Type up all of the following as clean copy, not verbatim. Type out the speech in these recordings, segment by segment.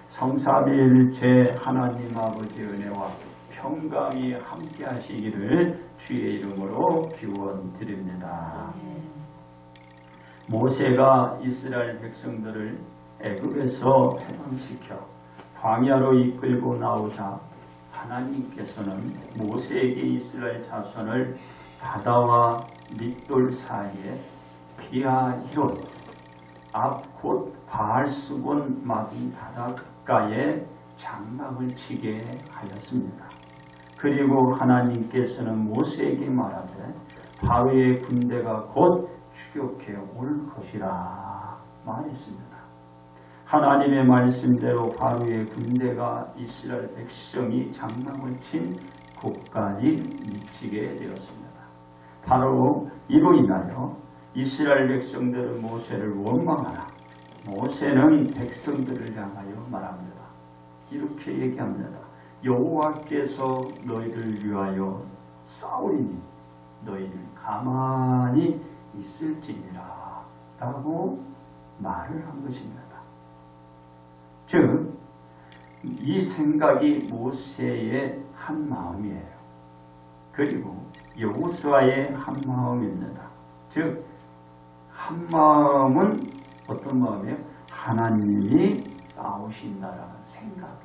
성삼위일체 하나님 아버지 은혜와 평강이 함께 하시기를 주의 이름으로 기원드립니다. 모세가 이스라엘 백성들을 애굽에서 해방시켜 광야로 이끌고 나오자 하나님께서는 모세에게 이스라엘 자손을 바다와 밑돌 사이에 비하히롯 앞 곧 바알수본 마비 바닷가에 장막을 치게 하였습니다. 그리고 하나님께서는 모세에게 말하되 바로의 군대가 곧 추격해 올 것이라 말했습니다. 하나님의 말씀대로 바로의 군대가 이스라엘 백성이 장막을 친 곳까지 미치게 되었습니다. 바로 이로 인하여 이스라엘 백성들은 모세를 원망하라. 모세는 백성들을 향하여 말합니다. 이렇게 얘기합니다. 여호와께서 너희를 위하여 싸우리니 너희는 가만히 있을지니라 라고 말을 한 것입니다. 즉, 이 생각이 모세의 한 마음이에요. 그리고 여호수아의 한 마음입니다. 즉, 한 마음은 어떤 마음이에요? 하나님이 싸우신다라는 생각.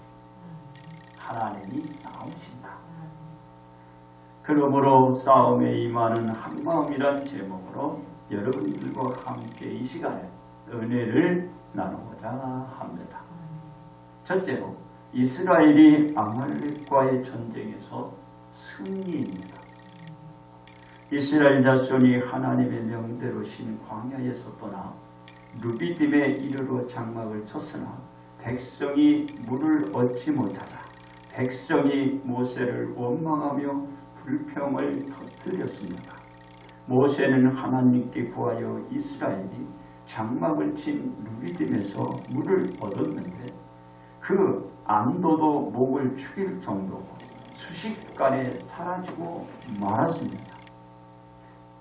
하나님이 싸우신다. 그러므로 싸움에 임하는 한 마음이란 제목으로 여러분들과 함께 이 시간에 은혜를 나누고자 합니다. 첫째로 이스라엘이 아말렉과의 전쟁에서 승리입니다. 이스라엘 자손이 하나님의 명대로 신 광야에서 떠나 루비딤에 이르러 장막을 쳤으나 백성이 물을 얻지 못하자 백성이 모세를 원망하며 불평을 터뜨렸습니다. 모세는 하나님께 구하여 이스라엘이 장막을 친 루비딤에서 물을 얻었는데 그 안도도 목을 축일 정도고 수식간에 사라지고 말았습니다.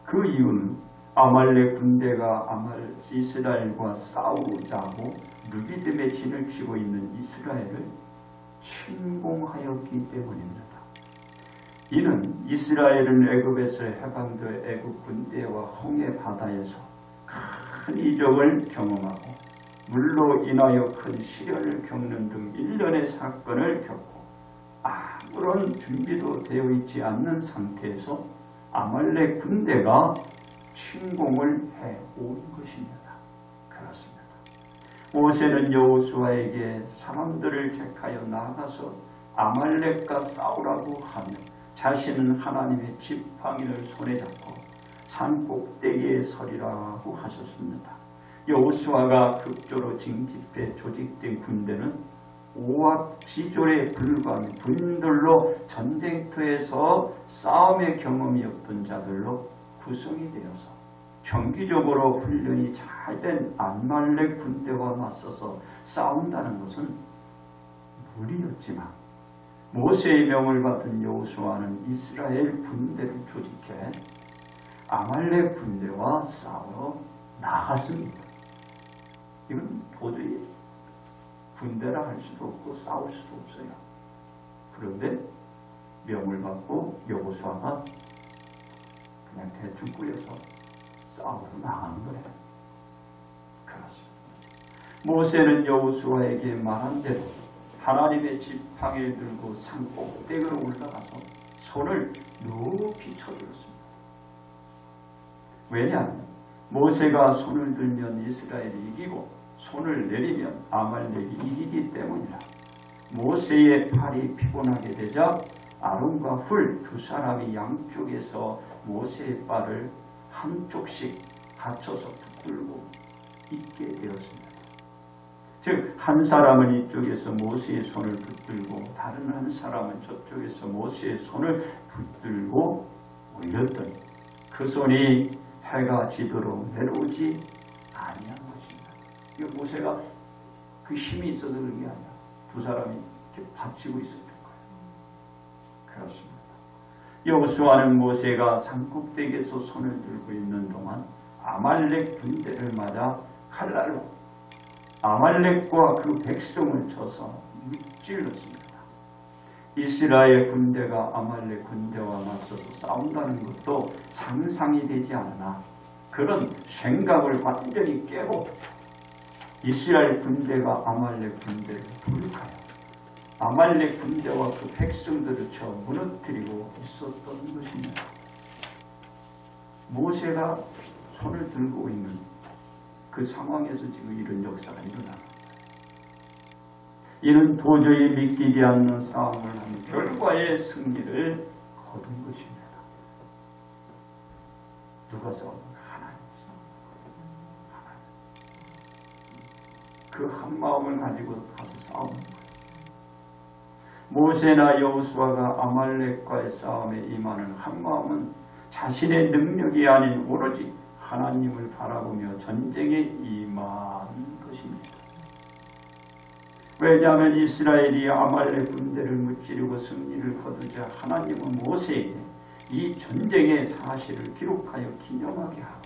그 이유는 아말렉 군대가 이스라엘과 싸우자고 루비딤에 진을 치고 있는 이스라엘을 침공하였기 때문입니다. 이는 이스라엘은 애굽에서 해방된 애굽 군대와 홍해 바다에서 큰 이적을 경험하고 물로 인하여 큰 시련을 겪는 등 일련의 사건을 겪고 아무런 준비도 되어 있지 않는 상태에서 아말렉 군대가 침공을 해온 것입니다. 그렇습니다. 모세는 여호수아에게 사람들을 택하여 나아가서 아말렉과 싸우라고 하며 자신은 하나님의 지팡이를 손에 잡고 산 꼭대기에 서리라고 하셨습니다. 여호수아가 급조로 징집해 조직된 군대는 오합지졸에 불과한 군인들로 전쟁터에서 싸움의 경험이 없던 자들로 구성이 되어서 정기적으로 훈련이 잘된 아말렉 군대와 맞서서 싸운다는 것은 무리였지만 모세의 명을 받은 여호수아는 이스라엘 군대를 조직해 아말렉 군대와 싸우러 나갔습니다. 이건 도저히 군대라 할 수도 없고 싸울 수도 없어요. 그런데 명을 받고 여호수아가 그냥 대충 꾸려서 싸우러 나가는 거예요. 그렇습니다. 모세는 여호수아에게 말한 대로 하나님의 지팡이를 들고 산 꼭대기로 올라가서 손을 높이 쳐들었습니다. 왜냐하면 모세가 손을 들면 이스라엘이 이기고 손을 내리면 아말렉이 이기기 때문이라. 모세의 팔이 피곤하게 되자 아론과 훌 두 사람이 양쪽에서 모세의 발을 한쪽씩 받쳐서 붙들고 있게 되었습니다. 즉, 한 사람은 이쪽에서 모세의 손을 붙들고 다른 한 사람은 저쪽에서 모세의 손을 붙들고 올렸더니 그 손이 해가 지도록 내려오지 아니한 것입니다. 이거 모세가 그 힘이 있어서 그런 게 아니라 두 사람이 이렇게 받치고 있었던 거예요. 그렇습니다. 여호수아는 모세가 산꼭대기에서 손을 들고 있는 동안 아말렉 군대를 맞아 칼날로 그 산 꼭대기를 찔러 죽였습니다. 아말렉과 그 백성을 쳐서 무찔렀습니다. 이스라엘 군대가 아말렉 군대와 맞서서 싸운다는 것도 상상이 되지 않으나 그런 생각을 완전히 깨고 이스라엘 군대가 아말렉 군대를 불러가요. 아말렉 군대와 그 백성들을 쳐 무너뜨리고 있었던 것입니다. 모세가 손을 들고 있는 그 상황에서 지금 이런 역사가 일어납니다. 이는 도저히 믿기지 않는 싸움을 한 결과의 승리를 거둔 것입니다. 누가 싸우는? 하나님 싸우는. 그 한 마음을 가지고 가서 싸우는 거예요. 모세나 여호수아가 아말렉과의 싸움에 임하는 한 마음은 자신의 능력이 아닌 오로지 하나님을 바라보며 전쟁에 임한 것입니다. 왜냐하면 이스라엘이 아말렉 군대를 무찌르고 승리를 거두자 하나님은 모세에게 이 전쟁의 사실을 기록하여 기념하게 하고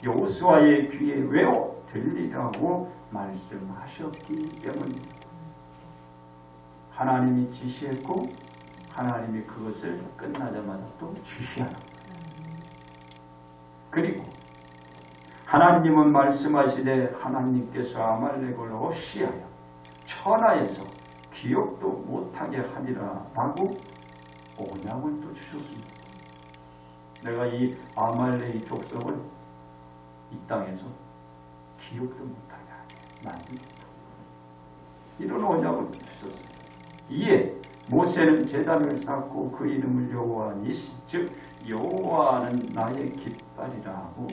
여호수아의 귀에 외워 들리라고 말씀하셨기 때문입니다. 하나님이 지시했고 하나님이 그것을 끝나자마자 또 지시하라. 그리고 하나님은 말씀하시되 하나님께서 아말렉을 없이하여 천하에서 기억도 못하게 하리라 라고 언약을 또 주셨습니다. 내가 이 아말렉의 족속을 이 땅에서 기억도 못하게 하게 만들겠다. 이런 언약을 주셨습니다. 이에 모세는 제단을 쌓고 그 이름을 여호와 니시 즉 여호와는 나의 깃발이라 하고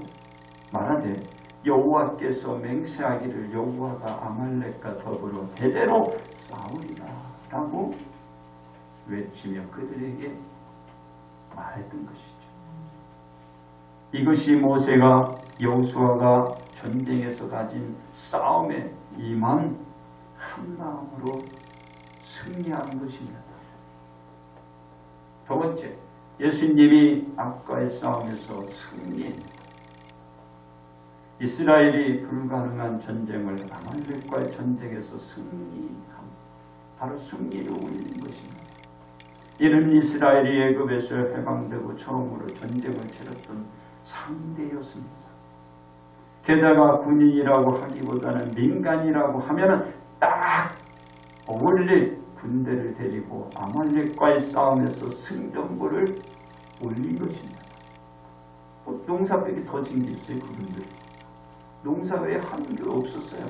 말하되 여호와께서 맹세하기를 여호와가 아말렉과 더불어 대대로 싸우리라 라고 외치며 그들에게 말했던 것이죠. 이것이 모세가 여호수아가 전쟁에서 가진 싸움에 임한 한 마음으로 승리한 것입니다. 두 번째, 예수님이 악과의 싸움에서 승리했습니다. 이스라엘이 불가능한 전쟁을 아말렉과의 전쟁에서 승리한 바로 승리를 올린 것입니다. 이는 이스라엘이 애굽에서 해방되고 처음으로 전쟁을 치렀던 상대였습니다. 게다가 군인이라고 하기보다는 민간이라고 하면은 딱 어울릴 군대를 데리고 아말렉과의 싸움에서 승전보를 올린 것입니다. 농사벽이 더 징기있어요. 그분들 농사 외에 하는 게 없었어요.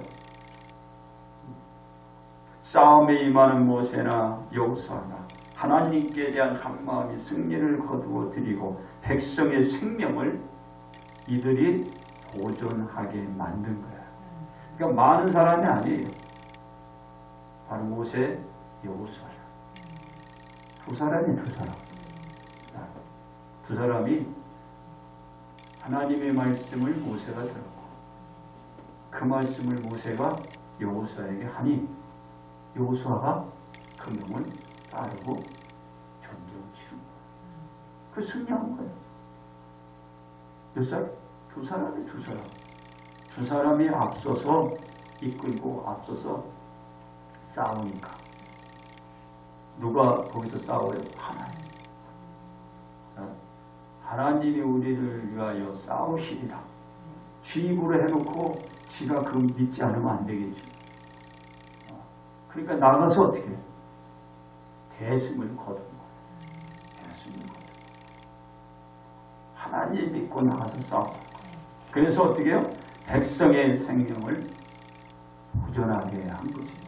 싸움에 임하는 모세나 여호수아나 하나님께 대한 한마음이 승리를 거두어 드리고 백성의 생명을 이들이 보존하게 만든 거예요. 그러니까 많은 사람이 아니에요. 바로 모세, 여호수아. 두 사람이 두 사람이 하나님의 말씀을 모세가 들었고 그 말씀을 모세가 여호수아에게 하니 여호수아가 그 명을 따르고 전쟁을 치른 거예요. 그 승리한 거예요. 몇 사람? 두 사람이 두 사람. 두 사람이 앞서서 이끌고 앞서서 싸우니까 누가 거기서 싸워요? 하나님. 하나님이 우리를 위하여 싸우시리라. 지 입으로 해놓고 지가 그 믿지 않으면 안 되겠죠. 그러니까 나가서 어떻게 해요? 대승을 거둔 거예요. 대승을 거둔 거예요. 하나님 믿고 나가서 싸워. 그래서 어떻게 해요? 백성의 생명을 구전하게 한 것입니다.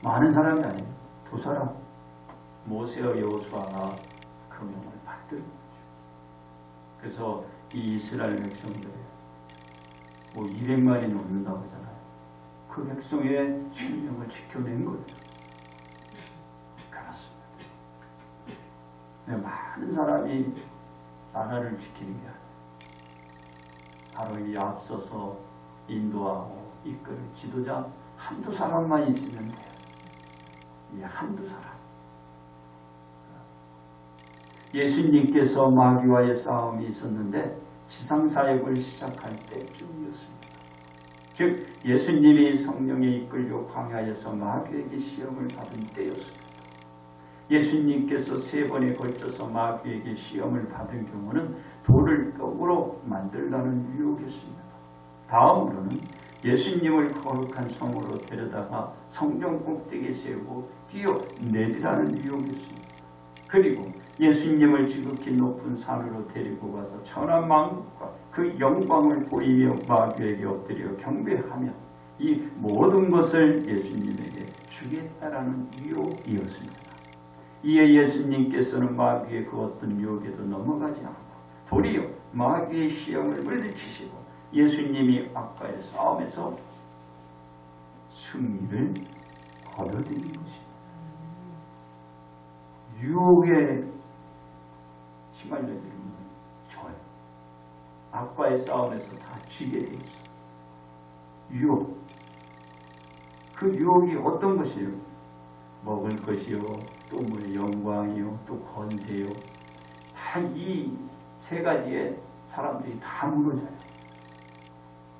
많은 사람이 아니에요. 두 사람. 모세와 여호수아가 그 명을 받들은 거죠. 그래서 이 이스라엘 백성들이 200만이 넘는다고 하잖아요. 그 백성의 생명을 지켜낸 거예요. 그렇습니다. 많은 사람이 나라를 지키는 게 아니에요. 바로 이 앞서서 인도하고 이끌 지도자 한두 사람만 있으면 돼요. 이 한두 사람. 예수님께서 마귀와의 싸움이 있었는데 지상사역을 시작할 때쯤이었습니다. 즉 예수님이 성령에 이끌려 광야에서 마귀에게 시험을 받은 때였습니다. 예수님께서 3번에 걸쳐서 마귀에게 시험을 받은 경우는 돌을 떡으로 만들라는 유혹이었습니다. 다음으로는 예수님을 거룩한 성으로 데려다가 성전 꼭대기에 세우고 뛰어내리라는 유혹이었습니다. 그리고 예수님을 지극히 높은 산으로 데리고 가서 천한 만국과 그 영광을 보이며 마귀에게 엎드려 경배하며 이 모든 것을 예수님에게 주겠다라는 유혹이었습니다. 이에 예수님께서는 마귀의 그 어떤 유혹에도 넘어가지 않고 도리어 마귀의 시험을 물리치시고 예수님이 아까의 싸움에서 승리를 거둬들인 것입니다. 유혹에 휘말려들면 져요. 아까의 싸움에서 다 지게 되어 있어요. 유혹. 그 유혹이 어떤 것이요? 먹을 것이요, 또 뭐 영광이요, 또 권세요. 다 이 3가지에 사람들이 다 무너져요.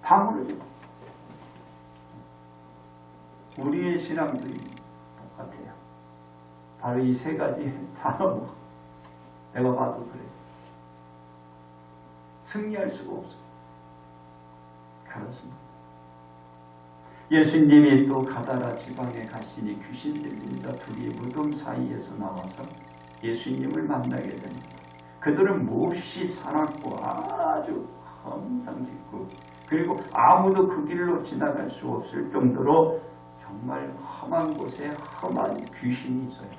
다 무너져요. 우리의 신앙도 똑같아요. 바로 이 3가지 다 넘어. 내가 봐도 그래요. 승리할 수가 없어요. 그렇습니다. 예수님이 또 가다라 지방에 가시니 귀신 들린 자 둘이 무덤 사이에서 나와서 예수님을 만나게 됩니다. 그들은 몹시 사납고 아주 험상궂고 그리고 아무도 그 길로 지나갈 수 없을 정도로 정말 험한 곳에 험한 귀신이 있어요.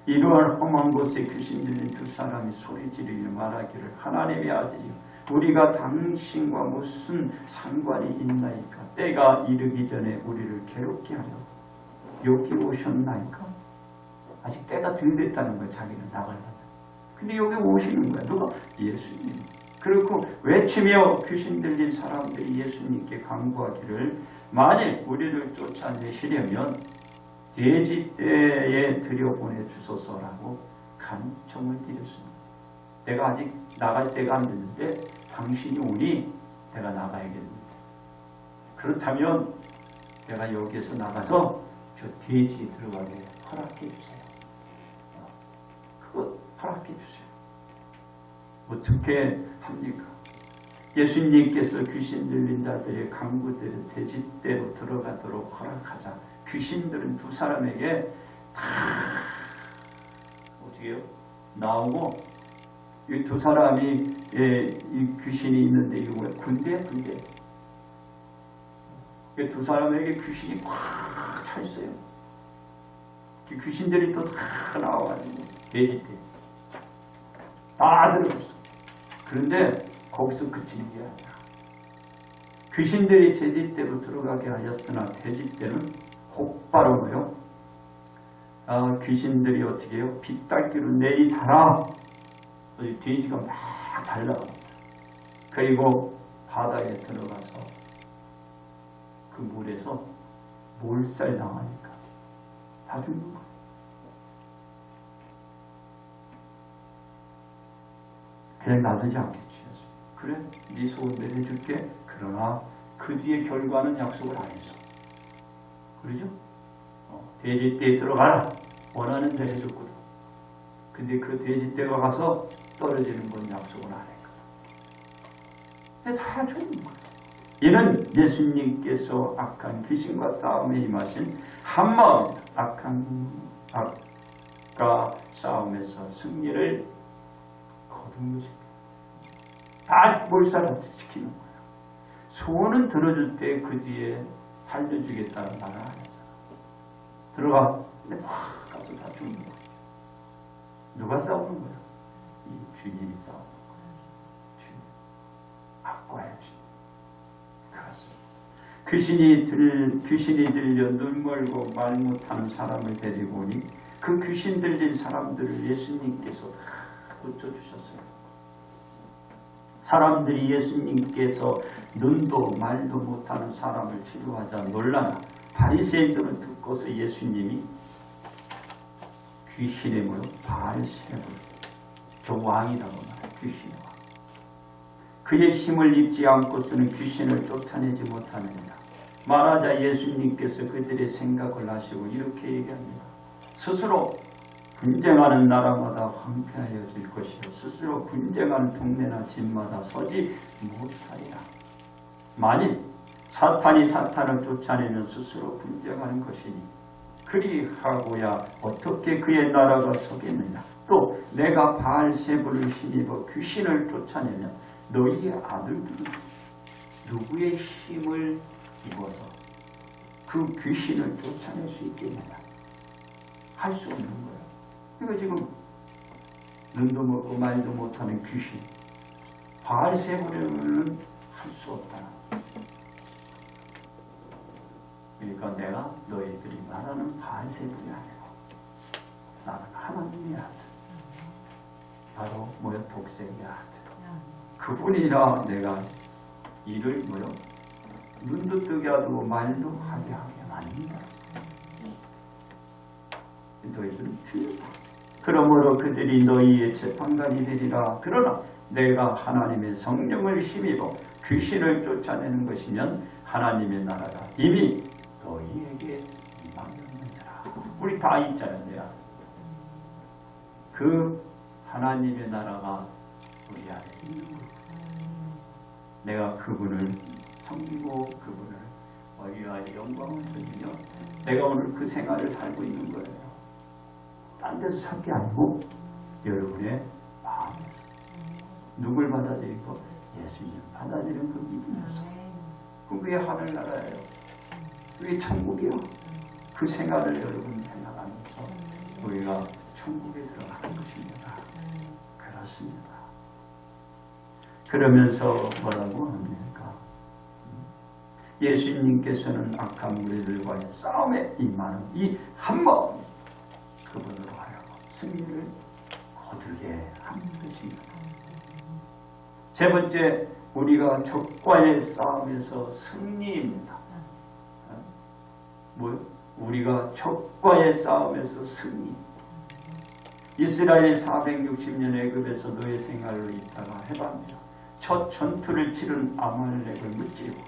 이러한 험한 곳에 귀신 들린 2사람이 소리 지르며 말하기를 하나님의 아들이여 우리가 당신과 무슨 상관이 있나이까? 때가 이르기 전에 우리를 괴롭게 하려고 여기 오셨나이까? 아직 때가 덜 됐다는 거예요. 자기는 나가려면. 근데 여기 오시는 거야. 누가? 예수님. 그렇고 외치며 귀신 들린 사람들이 예수님께 간구하기를 만일 우리를 쫓아내시려면 돼지떼에 들여보내 주소서라고 간청을 드렸습니다. 내가 아직 나갈 때가 안 됐는데 당신이 오니 내가 나가야겠는데 그렇다면 내가 여기에서 나가서 저 돼지에 들어가게 허락해 주세요. 그거 허락해 주세요. 어떻게 합니까? 예수님께서 귀신 들린 자들의 강구대로 돼지떼로 들어가도록 허락하자 귀신들은 2사람에게 다 어떻게 해요? 나오고 이 2사람이 이 귀신이 있는데 이거 뭐야? 군대야 군대. 이 2사람에게 귀신이 꽉 차 있어요. 귀신들이 또 다 나와가지고 돼지떼 다 들어갔어. 그런데 거기서 그치는 게 아니라 귀신들이 돼지떼로 들어가게 하였으나 돼지떼는 곧바로 뭐요? 귀신들이 어떻게 해요? 빗닦이로 내리달아 돼지가 막 달라갑니다. 그리고 바다에 들어가서 그 물에서 몰살 당하니까 다 죽는 거예요. 그냥 놔두지 않겠지. 그래, 네 소원 내려줄게. 그러나 그 뒤에 결과는 약속을 안 했어. 그러죠? 돼지떼에 들어가라. 원하는 데 해줬거든. 근데 그 돼지떼가 가서 떨어지는 건 약속을 안 했거든. 근데 다 죽는 거예요. 이는 예수님께서 악한 귀신과 싸움에 임하신 한마음 악한 악과 싸움에서 승리를 거둔 것입니다. 다 몰살시키는 거예요. 소원은 들어줄 때 그 뒤에 살려주겠다는 말을 안 하잖아. 들어가. 근데 확 가서 다 죽는 거야. 누가 싸우는 거야? 이 주님이 싸우는 거야. 주님. 악과의 주님. 그렇습니다. 귀신이 들려 눈 멀고 말 못하는 사람을 데리고 오니 그 귀신 들린 사람들을 예수님께서 다 고쳐주셨어요. 사람들이 예수님께서 눈도 말도 못하는 사람을 치료하자 놀라나 바리새인들은 듣고서 예수님이 귀신의 뭐요? 바알세불 저 왕이라고 말해요. 귀신의 왕. 그의 힘을 입지 않고서는 귀신을 쫓아내지 못하느니라. 말하자 예수님께서 그들의 생각을 아시고 이렇게 얘기합니다. 스스로 분쟁하는 나라마다 황폐하여질 것이요 스스로 분쟁하는 동네나 집마다 서지 못하리라. 만일 사탄이 사탄을 쫓아내면 스스로 분쟁하는 것이니 그리하고야 어떻게 그의 나라가 서겠느냐. 또 내가 바알세불을 힘입어 귀신을 쫓아내면 너희의 아들들은 누구의 힘을 입어서 그 귀신을 쫓아낼 수 있겠느냐. 할 수 없는 거야. 이거 지금 눈도 먹고 말도 못하는 귀신 바알세불은 할 수 없다. 그러니까 내가 너희들이 말하는 바알세불이 아니고 나는 하나님의 아들, 바로 뭐야 독생의 아들, 그분이라 내가 이를 뭐요 눈도 뜨게 하고 말도 하게 만든다. 너희들은 틀렸다. 그러므로 그들이 너희의 재판관이 되리라. 그러나 내가 하나님의 성령을 힘입어 귀신을 쫓아내는 것이면 하나님의 나라가 이미 너희에게 임하였느니라. 우리 다 있잖아요. 그 하나님의 나라가 우리 안에 있는 거예요. 내가 그분을 섬기고 그분을 위하여 영광을 드리며 내가 오늘 그 생활을 살고 있는 거예요. 딴 데서 살 게 아니고 여러분의 마음에서 누굴 받아들이고 예수님 받아들이는 그 믿음에서 그게 하늘나라예요. 그게 천국이요. 그 생활을 여러분이 해나가면서 우리가 천국에 들어가는 것입니다. 그렇습니다. 그러면서 뭐라고 합니까? 예수님께서는 악한 무리들과의 싸움에 임하는 이 한 마음 그분으로 하여금 승리를 거두게 하는 것입니다. 세 번째, 우리가 적과의 싸움에서 승리입니다. 우리가 적과의 싸움에서 승리. 이스라엘 460년 애굽에서 노예 생활을 있다가 해방되어 첫 전투를 치른 아말렉을 무찌르고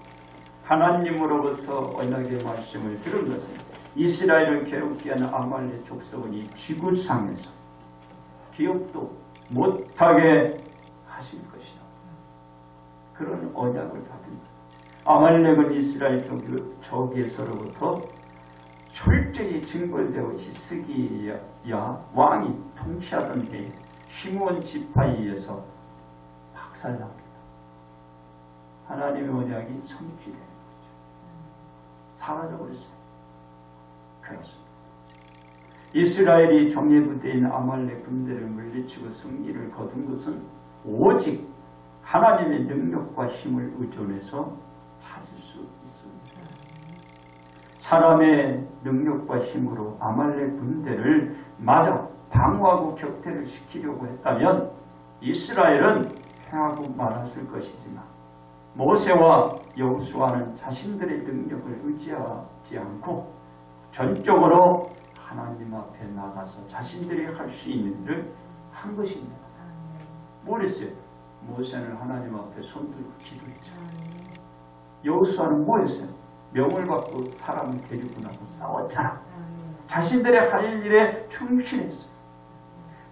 하나님으로부터 언약의 말씀을 들은 것은 이스라엘을 괴롭게 하는 아말렉 족속은 이 지구상에서 기억도 못하게 하실 것이요. 그런 언약을 받은 아말렉은 이스라엘 적에서로부터 철저히 징벌되어 히스기야 왕이 통치하던 해에 시므온 지파에 의해서 박살납니다. 하나님의 언약이 성취되는 거죠. 사라져버렸어요. 그렇습니다. 이스라엘이 정예부대인 아말렉 군대를 물리치고 승리를 거둔 것은 오직 하나님의 능력과 힘을 의존해서 찾을 수 있습니다. 사람의 능력과 힘으로 아말렉 군대를 맞아 방어하고 격퇴를 시키려고 했다면 이스라엘은 패하고 말았을 것이지만 모세와 여호수아는 자신들의 능력을 의지하지 않고 전적으로 하나님 앞에 나가서 자신들이 할 수 있는 일을 한 것입니다. 뭘 했어요? 모세는 하나님 앞에 손들고 기도했죠. 여호수아는 뭐 했어요? 명을 받고 사람을 데리고 나서 싸웠잖아. 자신들의 할 일에 충실했어요.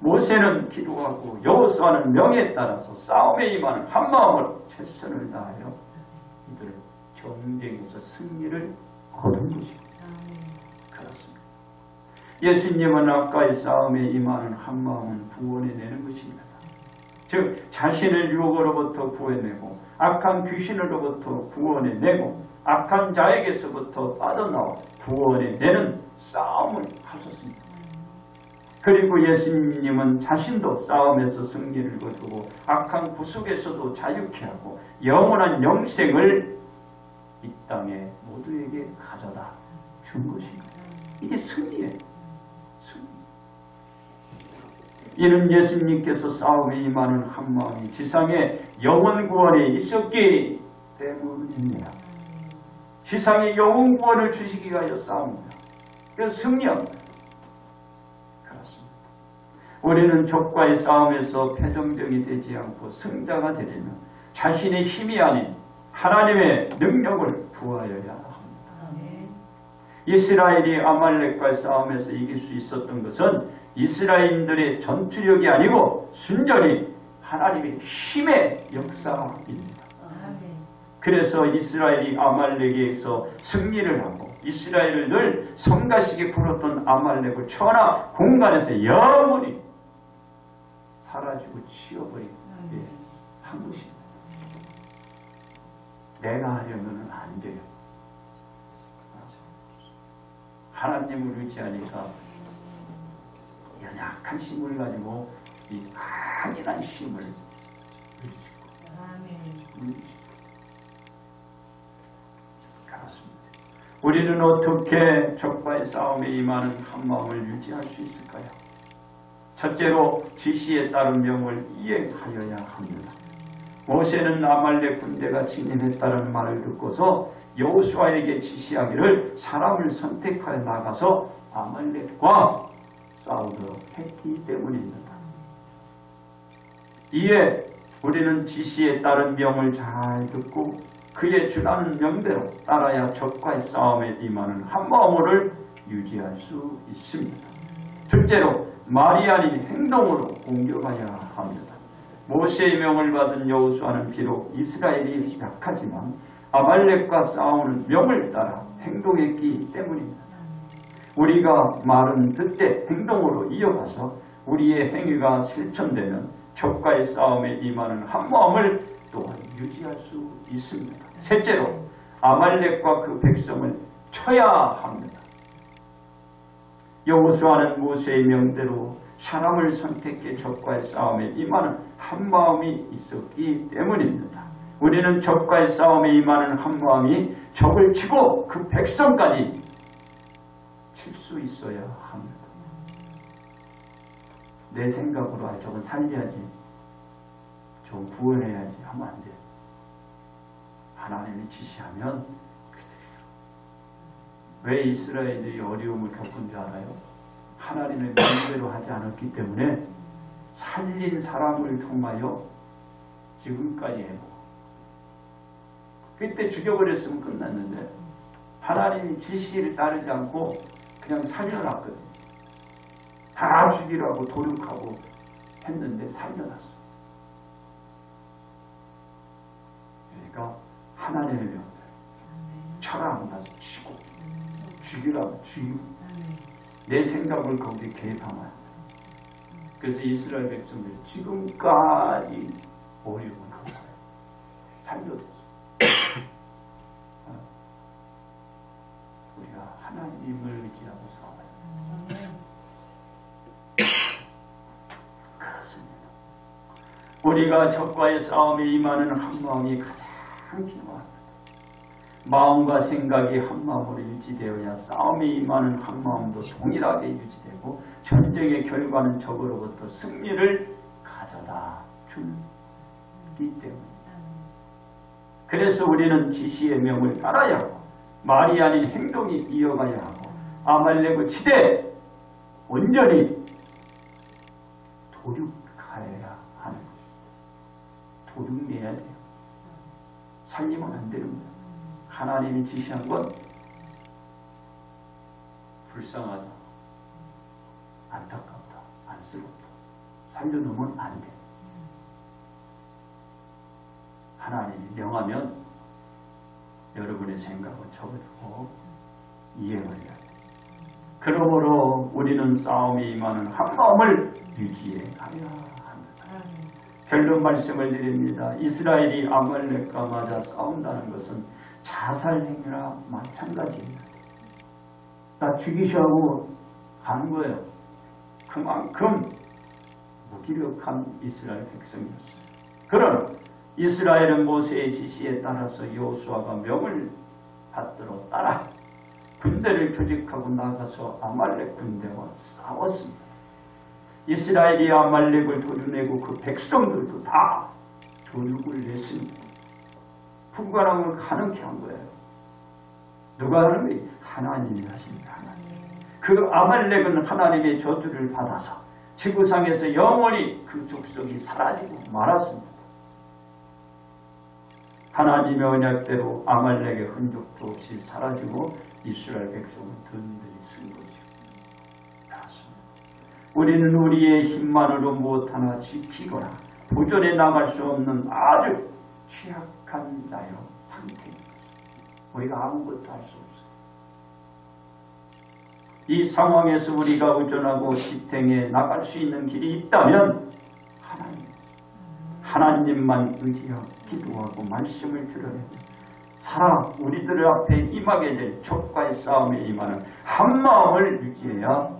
모세는 기도하고 여호수아는 명에 따라서 싸움에 임하는 한 마음으로 최선을 다하여 이들을 경쟁에서 승리를 거둔 것입니다. 그렇습니다. 예수님은 아까의 싸움에 임하는 한 마음은 구원해내는 것입니다. 즉 자신을 유혹으로부터 구해내고 악한 귀신으로부터 구원해내고 악한 자에게서부터 빠져나와 구원해내는 싸움을 하셨습니다. 그리고 예수님은 자신도 싸움에서 승리를 거두고 악한 구속에서도 자유케 하고 영원한 영생을 이 땅에 모두에게 가져다 준 것입니다. 이게 승리예요. 승리. 이는 예수님께서 싸움에 임하는 한 마음이 지상에 영원 구원에 있었기 때문입니다. 지상에 영원 구원을 주시기 위하여 싸웁니다. 그래서 승리합니다. 그렇습니다. 우리는 적과의 싸움에서 패전병이 되지 않고 승자가 되려면 자신의 힘이 아닌 하나님의 능력을 구하여야 합니다. 이스라엘이 아말렉과의 싸움에서 이길 수 있었던 것은 이스라엘인들의 전투력이 아니고 순전히 하나님의 힘의 역사입니다. 그래서 이스라엘이 아말렉에서 승리를 하고 이스라엘을 늘 성가시게 부르던 아말렉을 천하 공간에서 영원히 사라지고 치워버린 한 것입니다. 내가 하려면 안 돼요. 하나님을 의지하니까 연약한 힘을 가지고 이 강인한 힘을 그렇습니다. 우리는 어떻게 적과의 싸움에 임하는 한 마음을 유지할 수 있을까요? 첫째로 지시에 따른 명을 이행하여야 합니다. 모세는 아말렉 군대가 진입했다는 말을 듣고서 여호수아에게 지시하기를 사람을 선택하여 나가서 아말렉과 싸우도록 했기 때문입니다. 이에 우리는 지시에 따른 명을 잘 듣고 그의 주라는 명대로 따라야 적과의 싸움에 임하는 한마음을 유지할 수 있습니다. 둘째로 말이 아닌 행동으로 공격하여야 합니다. 모세의 명을 받은 여호수아는 비록 이스라엘이 약하지만 아말렉과 싸우는 명을 따라 행동했기 때문입니다. 우리가 말은 듣되 행동으로 이어가서 우리의 행위가 실천되면 적과의 싸움에 임하는 한마음을 또한 유지할 수 있습니다. 셋째로 아말렉과 그 백성을 쳐야 합니다. 여호수아는 모세의 명대로 사람을 선택해 적과의 싸움에 임하는 한마음이 있었기 때문입니다. 우리는 적과의 싸움에 임하는 한마음이 적을 치고 그 백성까지 칠 수 있어야 합니다. 내 생각으로 저건 살려야지, 좀 구원해야지 하면 안 돼요. 하나님이 지시하면 그대로. 왜 이스라엘이 어려움을 겪은 줄 알아요? 하나님의 명대로 하지 않았기 때문에 살린 사람을 통하여 지금까지 해보고 그때 죽여버렸으면 끝났는데 하나님이 지시를 따르지 않고 그냥 살려놨거든요. 다 죽이라고 도륙하고 했는데 살려놨어. 그러니까 하나님의 명대 쳐라 한다고 치고 죽이라고 죽이고 내 생각을 거기에 개입하면 안 돼. 그래서 이스라엘 백성들이 지금까지 어려움을 겪어요. 살려줬어. 우리가 하나님을 의지하고 싸워요. 그렇습니다. 우리가 적과의 싸움에 임하는 한마음이 가장 필요합니다. 마음과 생각이 한마음으로 유지되어야 싸움에 임하는 한마음도 동일하게 유지되고 전쟁의 결과는 적으로부터 승리를 가져다 주기 때문입니다. 그래서 우리는 지시의 명을 따라야 하고 말이 아닌 행동이 이어가야 하고 아말렉을 치되 온전히 도륙하여야 하는 것입니다. 도륙내야 돼요. 살리면 안 됩니다. 하나님이 지시한 건 불쌍하다, 안타깝다, 안쓰럽다. 살려놓으면 안 돼. 하나님이 명하면 여러분의 생각을 접어두고 이행을 해야 돼. 그러므로 우리는 싸움에 임하는 한마음을 유지해야 합니다. 결론 말씀을 드립니다. 이스라엘이 아말렉과 맞아 싸운다는 것은 자살행위나 마찬가지입니다. 다 죽이셔하고 가는 거예요. 그만큼 무기력한 이스라엘 백성이었어요. 그러나 이스라엘은 모세의 지시에 따라서 여호수아가 명을 받들어 따라 군대를 조직하고 나가서 아말렉 군대와 싸웠습니다. 이스라엘이 아말렉을 도려내고 그 백성들도 다 도륙을 냈습니다. 불가능을 가능케 한 거예요. 누가 하는 거예요? 하나님이 하십니다. 하나님. 그 아말렉은 하나님의 저주를 받아서 지구상에서 영원히 그 족속이 사라지고 말았습니다. 하나님의 언약대로 아말렉의 흔적도 없이 사라지고 이스라엘 백성은 든든히 쓴 거죠. 그렇습니다. 우리는 우리의 힘만으로 무엇하나 지키거나 도전해 나갈 수 없는 아주 취약한 자의 상태입니다. 우리가 아무것도 할 수 없어요. 이 상황에서 우리가 의존하고 지탱해 나갈 수 있는 길이 있다면 하나님만 의지하고 기도하고 말씀을 들어내고 살아 우리들 앞에 임하게 될 적과의 싸움에 임하는 한 마음을 유지해야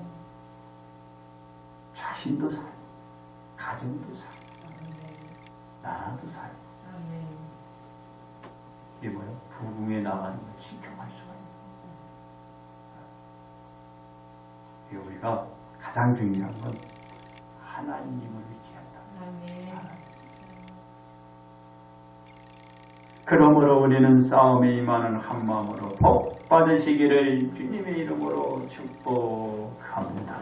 자신도 살고 가정도 살고 나라도 살고 이게 뭐예요? 부흥에 나가는 걸 지켜갈 수가 있는 거예요. 우리가 가장 중요한 건 하나님을 의지한다. 그러므로 우리는 싸움에 임하는 한 마음으로 복 받으시기를 주님의 이름으로 축복합니다.